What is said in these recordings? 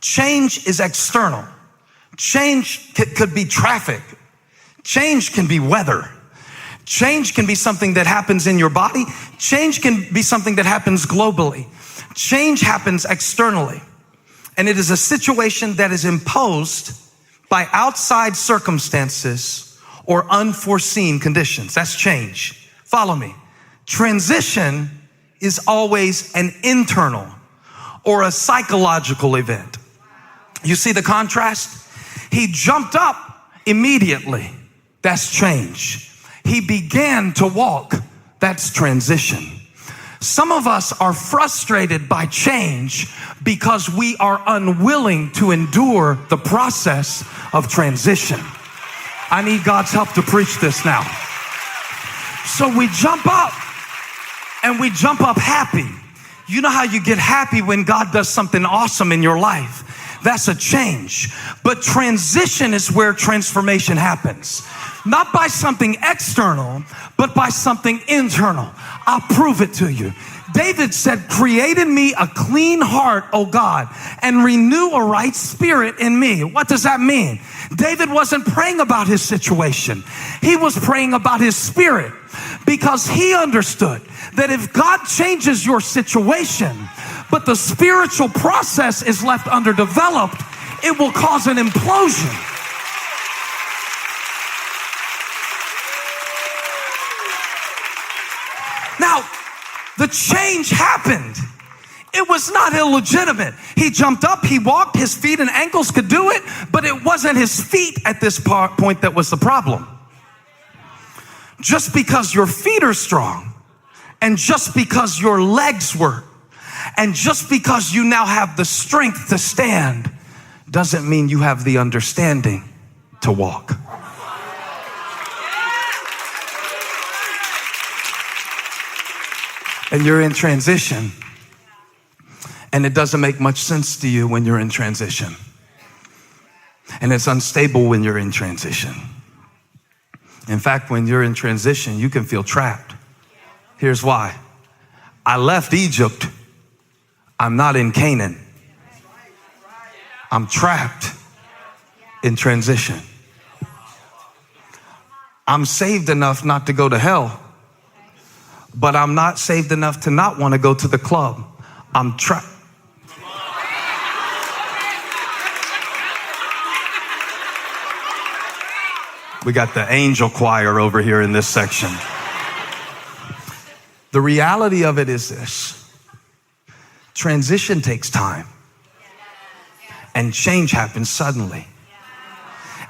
Change is external. Change could be traffic. Change can be weather. Change can be something that happens in your body. Change can be something that happens globally. Change happens externally. And it is a situation that is imposed by outside circumstances or unforeseen conditions. That's change. Follow me. Transition is always an internal or a psychological event. You see the contrast? He jumped up immediately. That's change. He began to walk. That's transition. Some of us are frustrated by change because we are unwilling to endure the process of transition. I need God's help to preach this now. So we jump up, and we jump up happy. You know how you get happy when God does something awesome in your life? That's a change. But transition is where transformation happens. Not by something external, but by something internal. I'll prove it to you. David said, create in me a clean heart, O God, and renew a right spirit in me. What does that mean? David wasn't praying about his situation. He was praying about his spirit, because he understood that if God changes your situation, but the spiritual process is left underdeveloped, it will cause an implosion. Now, the change happened. It was not illegitimate. He jumped up, he walked, his feet and ankles could do it, but it wasn't his feet at this point that was the problem. Just because your feet are strong, and just because your legs work, and just because you now have the strength to stand, doesn't mean you have the understanding to walk. And you're in transition, and it doesn't make much sense to you when you're in transition. And it's unstable when you're in transition. In fact, when you're in transition, you can feel trapped. Here's why. I left Egypt. I'm not in Canaan. I'm trapped in transition. I'm saved enough not to go to hell, but I'm not saved enough to not want to go to the club. I'm trapped. We got the angel choir over here in this section. The reality of it is this. Transition takes time, and change happens suddenly.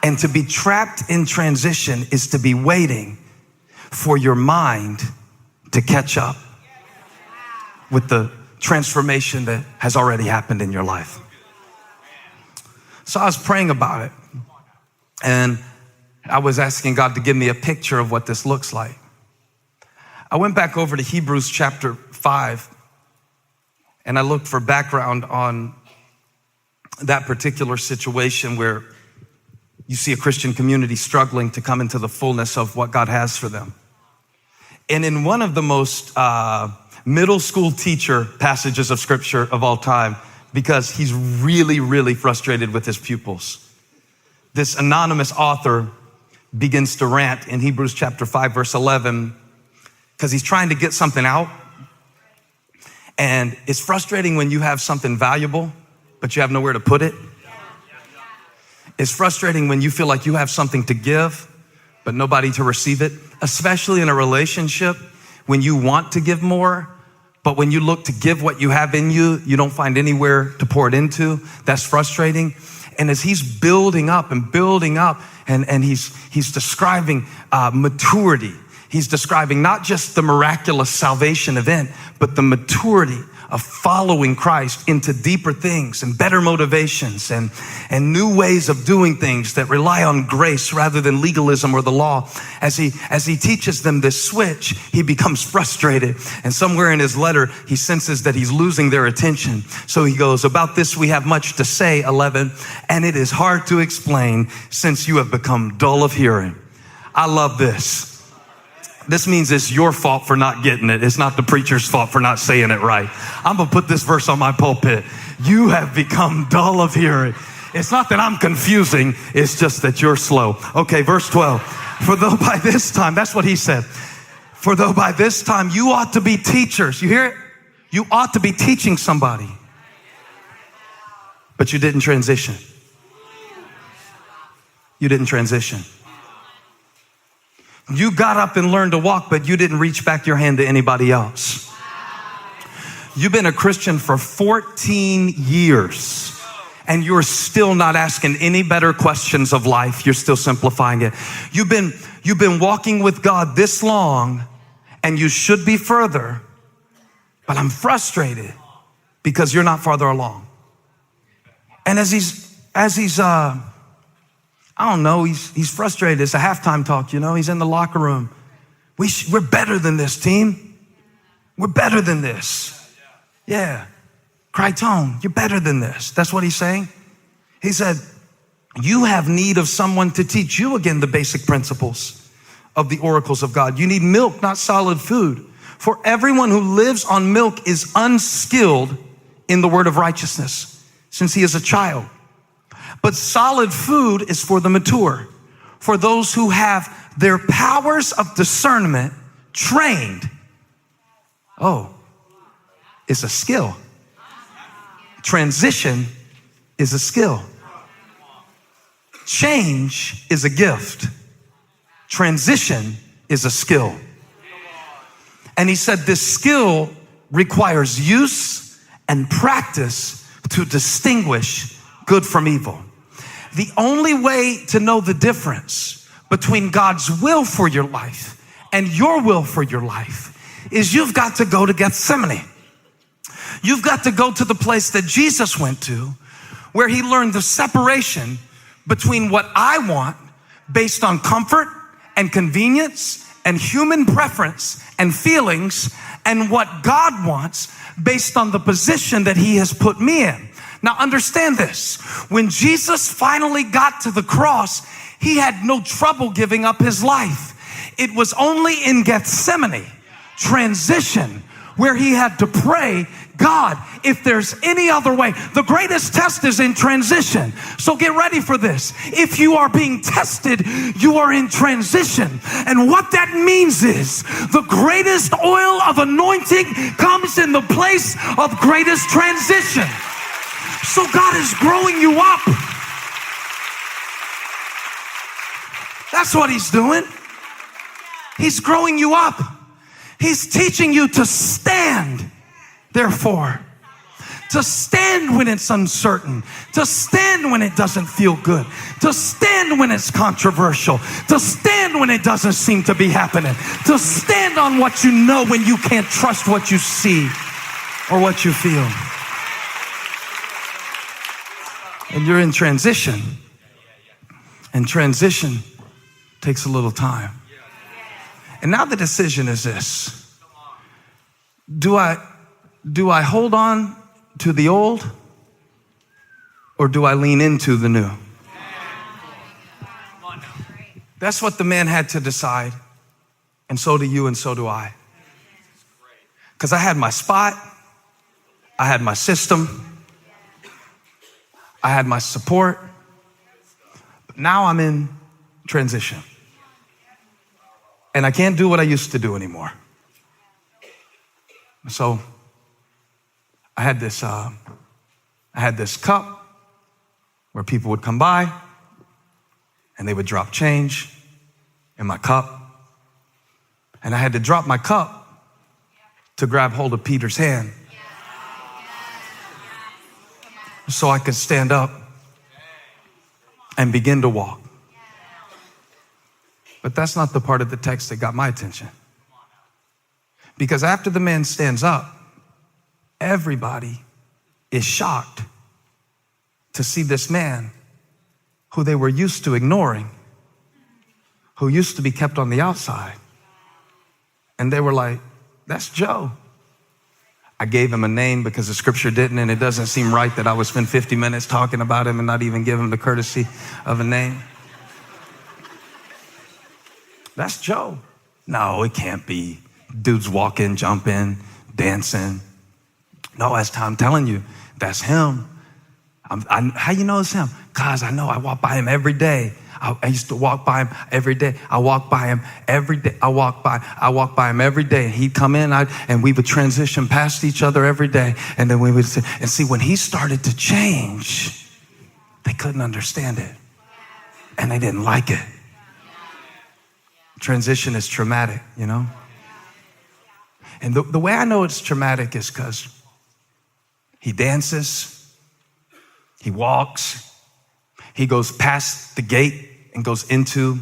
And to be trapped in transition is to be waiting for your mind to catch up with the transformation that has already happened in your life. So I was praying about it, and I was asking God to give me a picture of what this looks like. I went back over to Hebrews chapter 5, and I looked for background on that particular situation where you see a Christian community struggling to come into the fullness of what God has for them. And in one of the most middle school teacher passages of scripture of all time, because he's really, really frustrated with his pupils, this anonymous author begins to rant in Hebrews chapter 5, verse 11, because he's trying to get something out. And it's frustrating when you have something valuable, but you have nowhere to put it. It's frustrating when you feel like you have something to give, but nobody to receive it, especially in a relationship when you want to give more, but when you look to give what you have in you, you don't find anywhere to pour it into. That's frustrating. And as he's building up and building up, and he's describing maturity. He's describing not just the miraculous salvation event, but the maturity of following Christ into deeper things and better motivations and new ways of doing things that rely on grace rather than legalism or the law. As he teaches them this switch, he becomes frustrated. And somewhere in his letter, he senses that he's losing their attention. So he goes, about this we have much to say, 11, and it is hard to explain since you have become dull of hearing. I love this. This means it's your fault for not getting it. It's not the preacher's fault for not saying it right. I'm going to put this verse on my pulpit. You have become dull of hearing. It's not that I'm confusing. It's just that you're slow. Okay, verse 12. For though by this time, that's what he said. For though by this time you ought to be teachers. You hear it? You ought to be teaching somebody. But you didn't transition. You didn't transition. You got up and learned to walk, but you didn't reach back your hand to anybody else. You've been a Christian for 14 years, and you're still not asking any better questions of life. You're still simplifying it. You've been walking with God this long, and you should be further, but I'm frustrated because you're not farther along. And as he's I don't know, he's frustrated. It's a halftime talk, you know. He's in the locker room. We're better than this, team. We're better than this. Yeah. Crichton, you're better than this. That's what he's saying. He said, you have need of someone to teach you again the basic principles of the oracles of God. You need milk, not solid food. For everyone who lives on milk is unskilled in the word of righteousness, since he is a child. But solid food is for the mature, for those who have their powers of discernment trained. Oh, it's a skill. Transition is a skill. Change is a gift. Transition is a skill. And he said this skill requires use and practice to distinguish good from evil. The only way to know the difference between God's will for your life and your will for your life is you've got to go to Gethsemane. You've got to go to the place that Jesus went to, where he learned the separation between what I want based on comfort and convenience and human preference and feelings, and what God wants based on the position that he has put me in. Now understand this. When Jesus finally got to the cross, he had no trouble giving up his life. It was only in Gethsemane, transition, where he had to pray, God, if there's any other way. The greatest test is in transition. So get ready for this. If you are being tested, you are in transition. And what that means is the greatest oil of anointing comes in the place of greatest transition. So God is growing you up. That's what he's doing. He's growing you up. He's teaching you to stand, therefore. To stand when it's uncertain. To stand when it doesn't feel good. To stand when it's controversial. To stand when it doesn't seem to be happening. To stand on what you know when you can't trust what you see or what you feel. And you're in transition. And transition takes a little time. And now the decision is this. Do I hold on to the old, or do I lean into the new? That's what the man had to decide. And so do you, and so do I. Because I had my spot. I had my system. I had my support. But now I'm in transition. And I can't do what I used to do anymore. So I had this cup where people would come by and they would drop change in my cup. And I had to drop my cup to grab hold of Peter's hand so I could stand up and begin to walk. But that's not the part of the text that got my attention. Because after the man stands up, everybody is shocked to see this man who they were used to ignoring, who used to be kept on the outside. And they were like, that's Joe. I gave him a name because the scripture didn't, and it doesn't seem right that I would spend 50 minutes talking about him and not even give him the courtesy of a name. That's Joe. No, it can't be. Dudes walking, jumping, dancing. No, I'm telling you, that's him. How you know it's him? Because I know I walk by him every day. I used to walk by him every day. I walk by him every day. I walk by him every day. And he'd come in and we would transition past each other every day. And then we would see when he started to change, they couldn't understand it. And they didn't like it. Transition is traumatic, you know? And the way I know it's traumatic is because he dances, he walks, he goes past the gate and goes into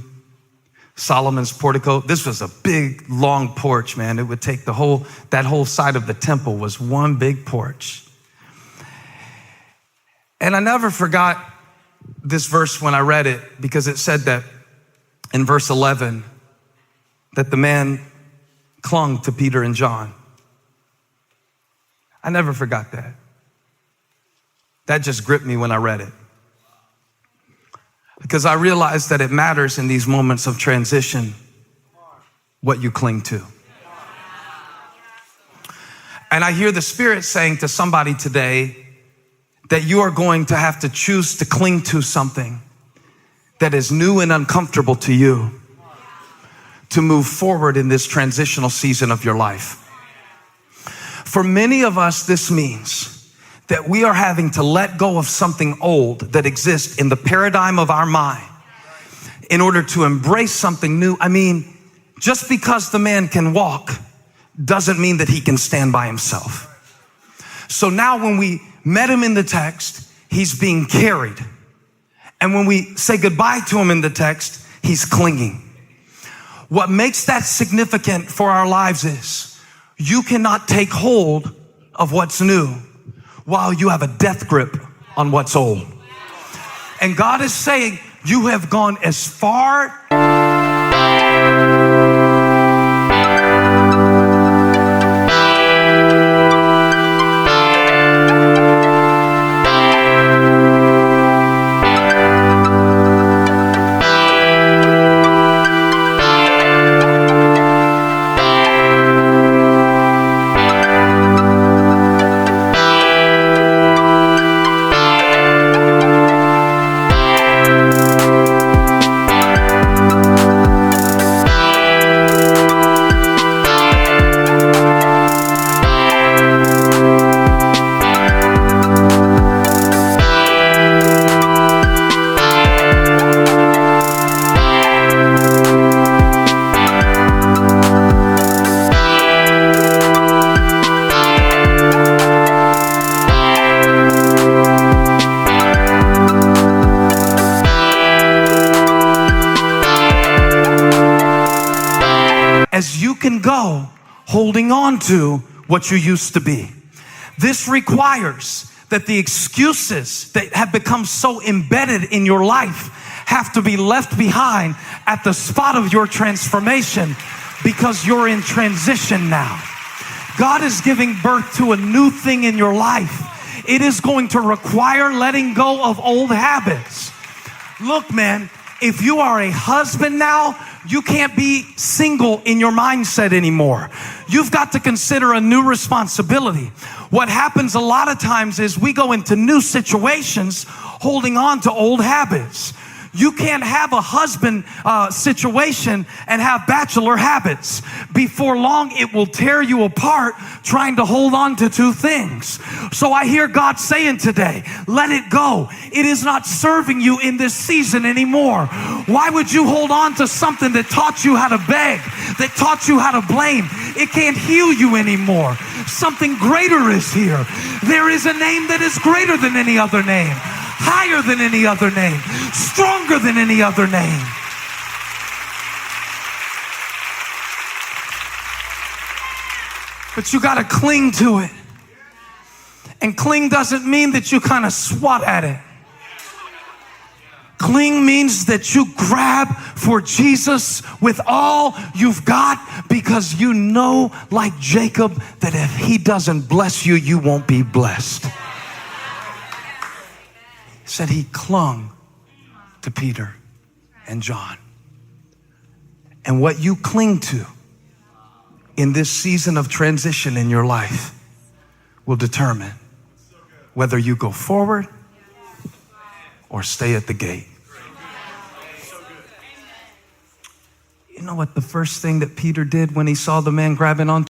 Solomon's portico. This was a big, long porch, man. It would take that whole side of the temple was one big porch. And I never forgot this verse when I read it, because it said that in verse 11, that the man clung to Peter and John. I never forgot that. That just gripped me when I read it. Because I realized that it matters in these moments of transition what you cling to. And I hear the Spirit saying to somebody today that you are going to have to choose to cling to something that is new and uncomfortable to you to move forward in this transitional season of your life. For many of us, this means that we are having to let go of something old that exists in the paradigm of our mind in order to embrace something new. I mean, just because the man can walk doesn't mean that he can stand by himself. So now when we met him in the text, he's being carried. And when we say goodbye to him in the text, he's clinging. What makes that significant for our lives is you cannot take hold of what's new while you have a death grip on what's old. And God is saying, you have gone as far as you can go holding on to what you used to be. This requires that the excuses that have become so embedded in your life have to be left behind at the spot of your transformation, because you're in transition now. God is giving birth to a new thing in your life. It is going to require letting go of old habits. Look, man, if you are a husband now, you can't be single in your mindset anymore. You've got to consider a new responsibility. What happens a lot of times is we go into new situations holding on to old habits. You can't have a husband situation and have bachelor habits. Before long, it will tear you apart trying to hold on to two things. So I hear God saying today, let it go. It is not serving you in this season anymore. Why would you hold on to something that taught you how to beg, that taught you how to blame? It can't heal you anymore. Something greater is here. There is a name that is greater than any other name, higher than any other name, stronger than any other name. But you got to cling to it. And cling doesn't mean that you kind of swat at it. Cling means that you grab for Jesus with all you've got, because you know, like Jacob, that if he doesn't bless you, you won't be blessed. He said he clung to Peter and John. And what you cling to in this season of transition in your life will determine whether you go forward or stay at the gate. You know what the first thing that Peter did when he saw the man grabbing on